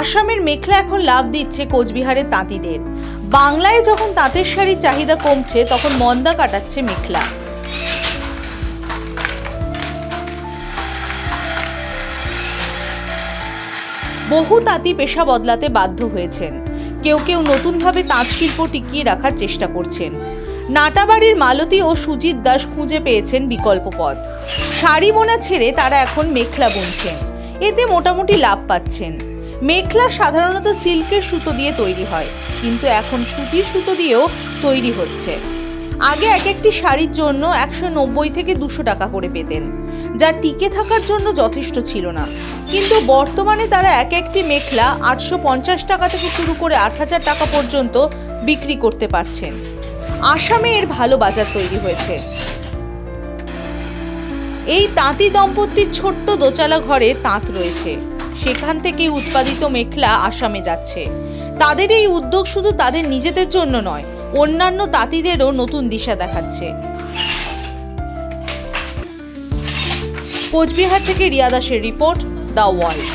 আসামের মেখলা এখন লাভ দিচ্ছে কোচবিহারের তাঁতিদের। বাংলায় যখন তাঁতের শাড়ির চাহিদা কমছে, তখন মন্দা কাটাচ্ছে মেখলা। বহু তাঁতি পেশা বদলাতে বাধ্য হয়েছেন। কেউ কেউ নতুনভাবে তাঁত শিল্প টিকিয়ে রাখার চেষ্টা করছেন। নাটাবাড়ির মালতী ও সুজিত দাস খুঁজে পেয়েছেন বিকল্প পথ। শাড়ি বোনা ছেড়ে তারা এখন মেখলা বুনছেন। এতে মোটামুটি লাভ পাচ্ছেন। মেখলা সাধারণত সিল্কের সুতো দিয়ে তৈরি হয়, কিন্তু এখন সুতির সুতো দিয়েও তৈরি হচ্ছে। আগে এক একটি শাড়ির জন্য 190 থেকে 200 টাকা করে পেতেন, যা টিকে থাকার জন্য যথেষ্ট ছিল না। কিন্তু বর্তমানে তারা এক একটি মেখলা 850 টাকা থেকে শুরু করে 8000 টাকা পর্যন্ত বিক্রি করতে পারছেন। আসামে এর ভালো বাজার তৈরি হয়েছে। এই তাঁতি দম্পতির ছোট্ট দোচালা ঘরে তাঁত রয়েছে, সেখান থেকে উৎপাদিত মেখলা আসামে যাচ্ছে। তাদের এই উদ্যোগ শুধু তাদের নিজেদের জন্য নয়, অন্যান্য তাঁতিদেরও নতুন দিশা দেখাচ্ছে। কোচবিহার থেকে রিয়া দাসের রিপোর্ট, দ্য ওয়ার্ল্ড।